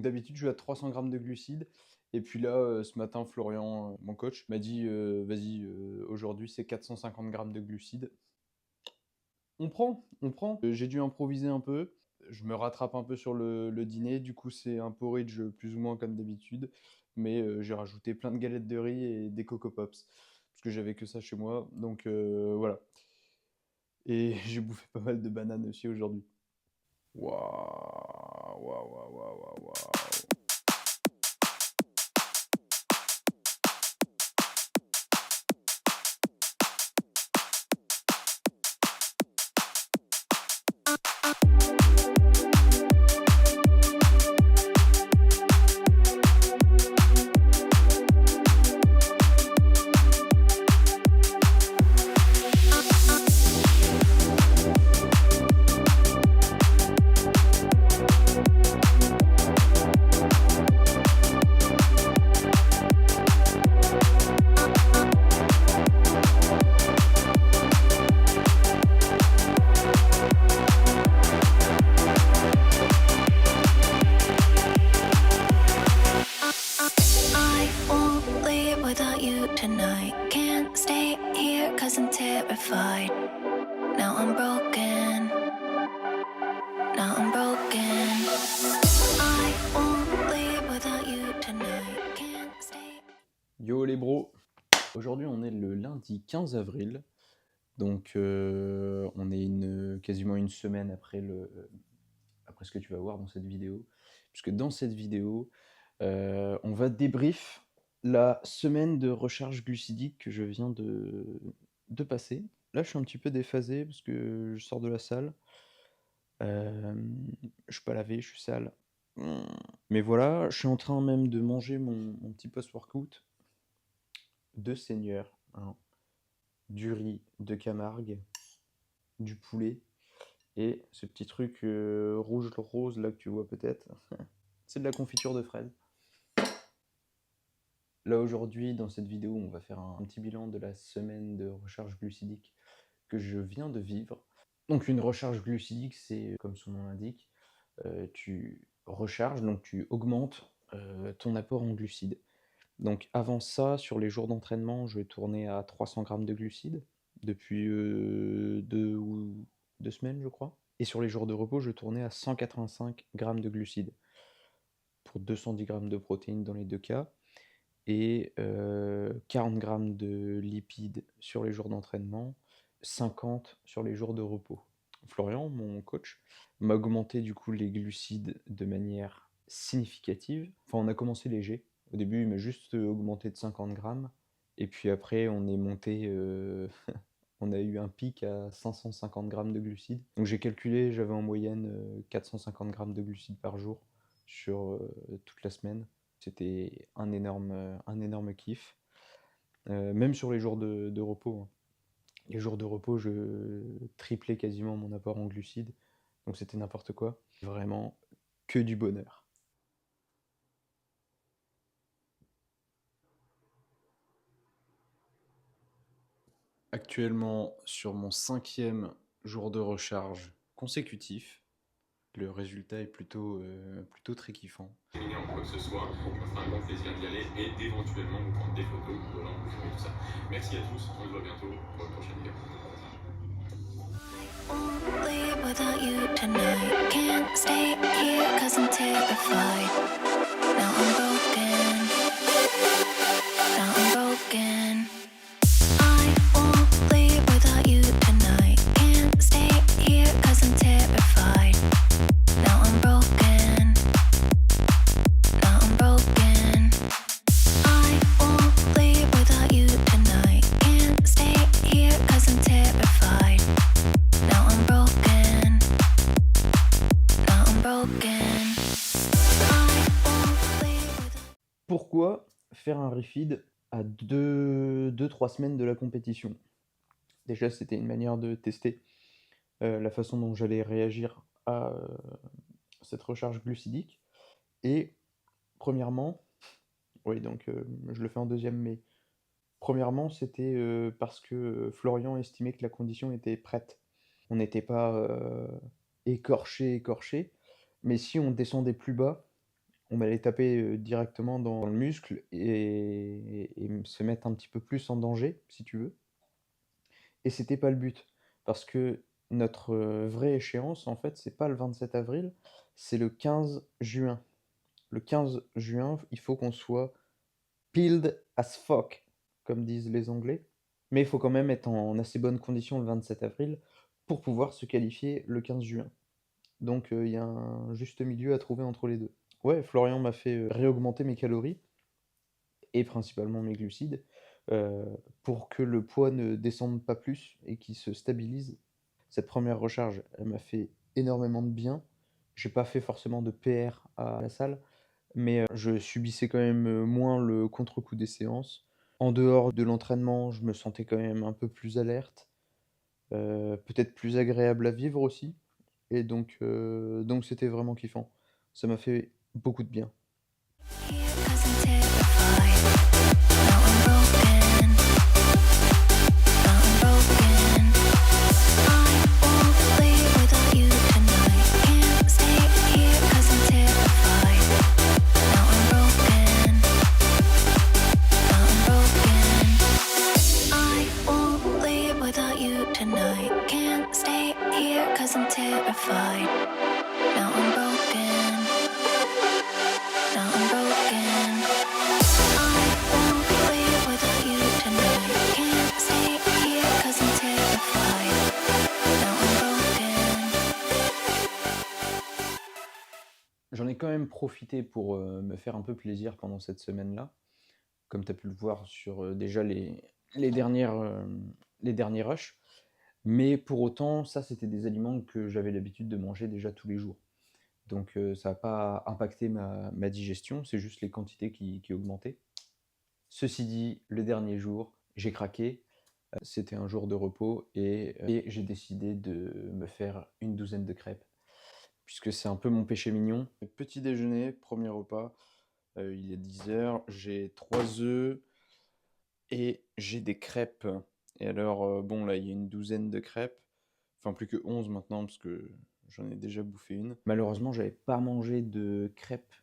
D'habitude, je suis à 300 grammes de glucides. Et puis là, ce matin, Florian, mon coach, m'a dit vas-y, aujourd'hui, c'est 450 grammes de glucides. On prend, on prend. J'ai dû improviser un peu. Je me rattrape un peu sur le dîner. Du coup, c'est un porridge plus ou moins comme d'habitude. Mais j'ai rajouté plein de galettes de riz et des Coco Pops. Parce que j'avais que ça chez moi. Donc voilà. Et j'ai bouffé pas mal de bananes aussi aujourd'hui. Waouh, waouh, waouh, waouh, waouh, waouh. I won't leave without you tonight. Can't stay here cause I'm terrified. Now I'm broken. Now I'm broken. I won't leave without you tonight. Can't stay. Yo les bros. Aujourd'hui, on est le lundi 15 avril. Donc, on est quasiment une semaine après ce que tu vas voir dans cette vidéo. Puisque dans cette vidéo, on va débrief la semaine de recharge glucidique que je viens de passer. Là, je suis un petit peu déphasé parce que je sors de la salle. Je suis pas lavé, je suis sale. Mais voilà, je suis en train même de manger mon petit post-workout de seigneur, hein. Du riz de Camargue, du poulet et ce petit truc rouge rose là que tu vois peut-être. C'est de la confiture de fraises. Là aujourd'hui, dans cette vidéo, on va faire un petit bilan de la semaine de recharge glucidique que je viens de vivre. Donc une recharge glucidique, c'est comme son nom l'indique, tu recharges, donc tu augmentes ton apport en glucides. Donc avant ça, sur les jours d'entraînement, je tournais à 300 grammes de glucides depuis 2 semaines, je crois. Et sur les jours de repos, je tournais à 185 grammes de glucides pour 210 grammes de protéines dans les deux cas et 40 grammes de lipides sur les jours d'entraînement, 50 sur les jours de repos. Florian, mon coach, m'a augmenté du coup les glucides de manière significative. Enfin, on a commencé léger. Au début, il m'a juste augmenté de 50 grammes. Et puis après, on est monté, on a eu un pic à 550 grammes de glucides. Donc j'ai calculé, j'avais en moyenne 450 grammes de glucides par jour sur toute la semaine. C'était un énorme kiff. Même sur les jours de repos, hein. Les jours de repos, je triplais quasiment mon apport en glucides. Donc c'était n'importe quoi. Vraiment que du bonheur. Actuellement sur mon 5e jour de recharge consécutif. Le résultat est plutôt très kiffant. En quoi que ce soit, on fera un grand plaisir d'y aller et d'éventuellement vous prendre des photos, voilà, en bougeant et tout ça. Merci à tous, on se voit bientôt pour une prochaine vidéo. Won't leave without you tonight. Can't stay here cause I'm terrified. Now I'm broken. Now I'm broken. I won't leave without you tonight. Can't stay here cause I'm terrified. Now I'm broken. Now I'm broken. I won't leave without you tonight. Can't stay here cause I'm terrified. Now I'm broken. Now I'm broken. I won't leave without. Pourquoi faire un refeed à 2-3 semaines de la compétition? Déjà, c'était une manière de tester la façon dont j'allais réagir à cette recharge glucidique. Et premièrement, oui, donc je le fais en deuxième, mais premièrement, c'était parce que Florian estimait que la condition était prête. On n'était pas écorché, mais si on descendait plus bas, On m'allait taper, directement dans le muscle et se mettre un petit peu plus en danger, si tu veux, et c'était pas le but. Parce que notre, vraie échéance, en fait, c'est pas le 27 avril, c'est le 15 juin. Le 15 juin, il faut qu'on soit peeled as fuck, comme disent les Anglais, mais il faut quand même être en assez bonne condition le 27 avril pour pouvoir se qualifier le 15 juin. Donc il y a un juste milieu à trouver entre les 2. Ouais, Florian m'a fait, réaugmenter mes calories et principalement mes glucides, heu, pour que le poids ne descende pas plus et qu'il se stabilise. Cette première recharge, elle m'a fait énormément de bien. J'ai pas fait forcément de PR à la salle, mais je subissais quand même, moins le contre-coup des séances. En dehors de l'entraînement, je me sentais quand même un peu plus alerte, peut-être plus agréable à vivre aussi, et donc c'était vraiment kiffant. Ça m'a fait beaucoup de bien. Here 'cause I'm terrified. Now I'm broken. Now I'm broken. I won't leave without you tonight. Can't stay here 'cause I'm terrified. Now I'm broken. Now I'm broken. I won't leave without you tonight. Can't stay here 'cause I'm terrified. Now I'm broken. Now I'm broken. I won't leave without you tonight. Can't stay here 'cause I'm terrified. Now I'm broken. J'en ai quand même profité pour, me faire un peu plaisir pendant cette semaine-là, comme tu as pu le voir sur, déjà les dernières, les derniers rushs. Mais pour autant, ça, c'était des aliments que j'avais l'habitude de manger déjà tous les jours. Donc ça a pas impacté ma digestion, c'est juste les quantités qui augmentaient. Ceci dit, le dernier jour, j'ai craqué, c'était un jour de repos et j'ai décidé de me faire une douzaine de crêpes, puisque c'est un peu mon péché mignon. Petit déjeuner, premier repas, il est 10 heures, j'ai 3 œufs et j'ai des crêpes. Et alors, bon, là, il y a une douzaine de crêpes, enfin plus que 11 maintenant, parce que j'en ai déjà bouffé une. Malheureusement, j'avais pas mangé de crêpes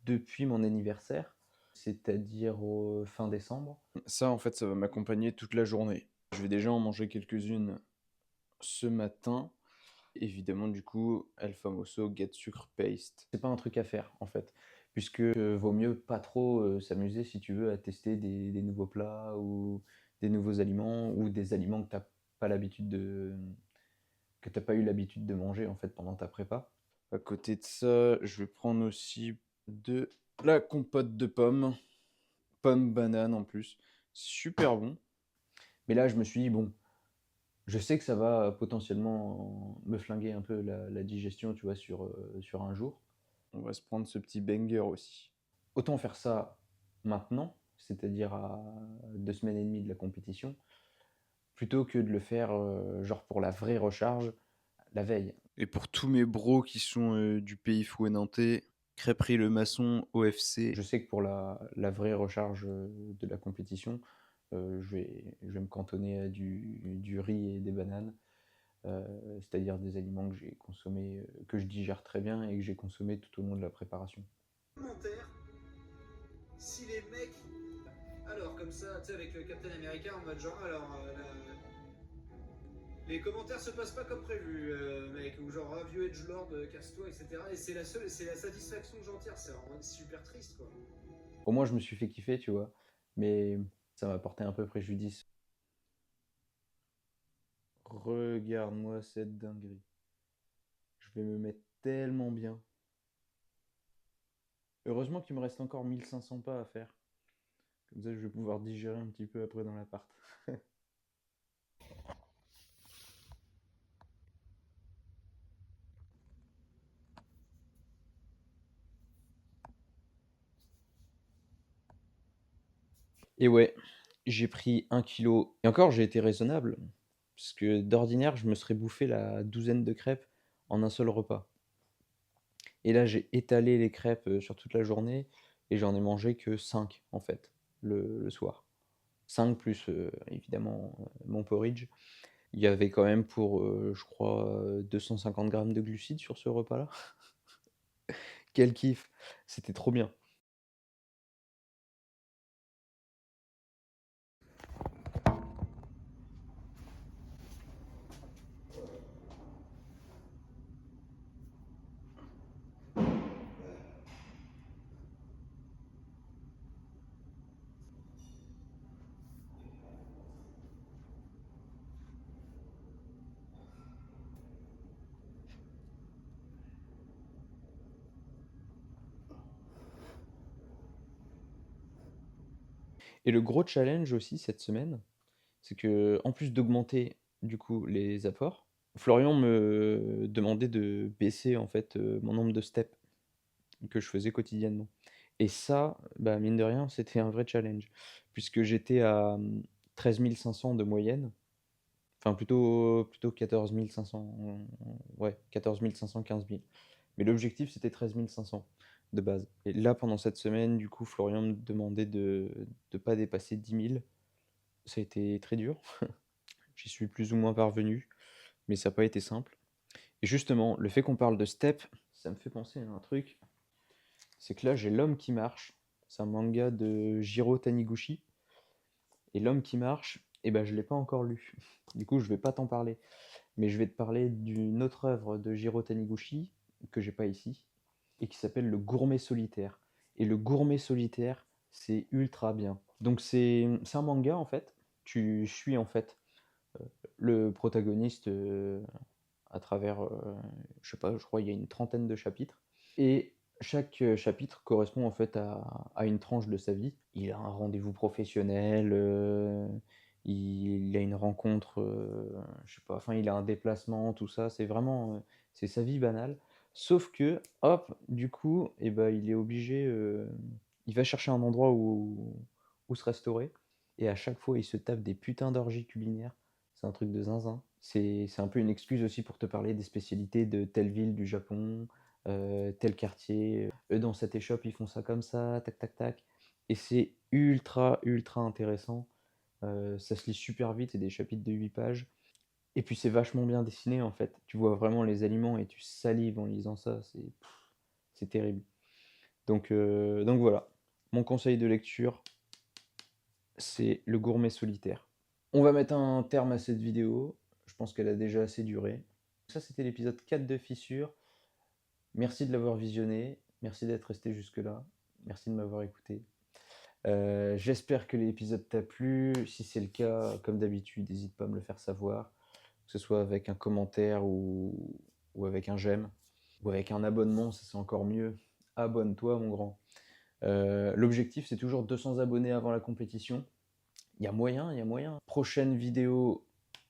depuis mon anniversaire, c'est-à-dire au fin décembre. Ça, en fait, ça va m'accompagner toute la journée. Je vais déjà en manger quelques-unes ce matin. Évidemment, du coup, El Famoso Get Sucre Paste. C'est pas un truc à faire, en fait, puisque vaut mieux pas trop s'amuser, si tu veux, à tester des nouveaux plats ou des nouveaux aliments ou des aliments que t'as pas l'habitude que t'as pas eu l'habitude de manger, en fait, pendant ta prépa. À côté de ça, je vais prendre aussi de la compote de pommes, pommes banane en plus, super bon. Mais là, je me suis dit, bon, je sais que ça va potentiellement me flinguer un peu la digestion, tu vois, sur un jour. On va se prendre ce petit banger aussi. Autant faire ça maintenant, c'est-à-dire à 2 semaines et demie de la compétition, plutôt que de le faire genre pour la vraie recharge la veille. Et pour tous mes bros qui sont du pays fouet-nantais, Crêperie Le Maçon, OFC. Je sais que pour la vraie recharge de la compétition, je vais me cantonner à du riz et des bananes, c'est-à-dire des aliments que j'ai consommés, que je digère très bien et que j'ai consommés tout au long de la préparation. Commentaire si les mecs. Alors, comme ça, tu sais, avec le Captain America en mode genre, alors, les commentaires se passent pas comme prévu, mec, ou genre, ah, vieux Edgelord, casse-toi, etc. Et c'est la seule, c'est la satisfaction que j'en tire, c'est vraiment super triste, quoi. Au moins, je me suis fait kiffer, tu vois, mais ça m'a porté un peu préjudice. Regarde-moi cette dinguerie. Je vais me mettre tellement bien. Heureusement qu'il me reste encore 1500 pas à faire. Comme ça, je vais pouvoir digérer un petit peu après dans l'appart. Et ouais, j'ai pris 1 kilo. Et encore, j'ai été raisonnable. Parce que d'ordinaire, je me serais bouffé la douzaine de crêpes en un seul repas. Et là, j'ai étalé les crêpes sur toute la journée et j'en ai mangé que 5 en fait, le soir. 5 plus évidemment mon porridge. Il y avait quand même pour, je crois, 250 grammes de glucides sur ce repas-là. Quel kiff! C'était trop bien. Et le gros challenge aussi cette semaine, c'est que en plus d'augmenter du coup les apports, Florian me demandait de baisser en fait, mon nombre de steps que je faisais quotidiennement. Et ça, bah, mine de rien, c'était un vrai challenge puisque j'étais à, 13 500 de moyenne, enfin plutôt 14 500, ouais, 14 500, 15 000. Mais l'objectif, c'était 13 500 de base. Et là, pendant cette semaine, du coup, Florian me demandait de ne pas dépasser 10 000. Ça a été très dur. J'y suis plus ou moins parvenu, mais ça n'a pas été simple. Et justement, le fait qu'on parle de step, ça me fait penser à un truc. C'est que là, j'ai L'Homme qui marche. C'est un manga de Jiro Taniguchi. Et L'Homme qui marche, eh ben, je ne l'ai pas encore lu. Du coup, je ne vais pas t'en parler. Mais je vais te parler d'une autre œuvre de Jiro Taniguchi, que j'ai pas ici, et qui s'appelle Le Gourmet Solitaire. Et Le Gourmet Solitaire, c'est ultra bien. Donc c'est un manga en fait. Tu suis en fait le protagoniste à travers, je sais pas, je crois il y a une trentaine de chapitres. Et chaque chapitre correspond en fait à une tranche de sa vie. Il a un rendez-vous professionnel, il a une rencontre, je sais pas, enfin il a un déplacement, tout ça. C'est vraiment, c'est sa vie banale. Sauf que, hop, du coup, eh ben, il est obligé, il va chercher un endroit où se restaurer. Et à chaque fois, il se tape des putains d'orgies culinaires. C'est un truc de zinzin. C'est un peu une excuse aussi pour te parler des spécialités de telle ville du Japon, tel quartier. Eux, dans cette échoppe, ils font ça comme ça, tac, tac, tac. Et c'est ultra, ultra intéressant. Ça se lit super vite, c'est des chapitres de 8 pages. Et puis c'est vachement bien dessiné en fait. Tu vois vraiment les aliments et tu salives en lisant ça. C'est terrible. Donc voilà. Mon conseil de lecture, c'est Le Gourmet Solitaire. On va mettre un terme à cette vidéo. Je pense qu'elle a déjà assez duré. Ça, c'était l'épisode 4 de Fissure. Merci de l'avoir visionné. Merci d'être resté jusque-là. Merci de m'avoir écouté. J'espère que l'épisode t'a plu. Si c'est le cas, comme d'habitude, n'hésite pas à me le faire savoir. Que ce soit avec un commentaire ou avec un j'aime. Ou avec un abonnement, ça c'est encore mieux. Abonne-toi, mon grand. L'objectif, c'est toujours 200 abonnés avant la compétition. Il y a moyen, il y a moyen. Prochaine vidéo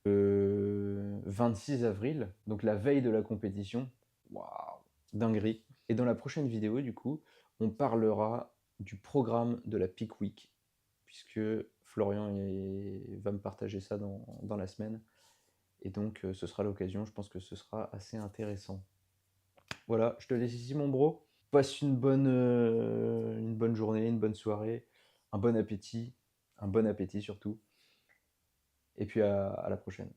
26 avril, donc la veille de la compétition. Waouh, dinguerie. Et dans la prochaine vidéo, du coup, on parlera du programme de la Peak Week, puisque Florian va me partager ça dans la semaine. Et donc, ce sera l'occasion, je pense que ce sera assez intéressant. Voilà, je te laisse ici, mon bro. Passe une bonne journée, une bonne soirée, un bon appétit surtout. Et puis à la prochaine.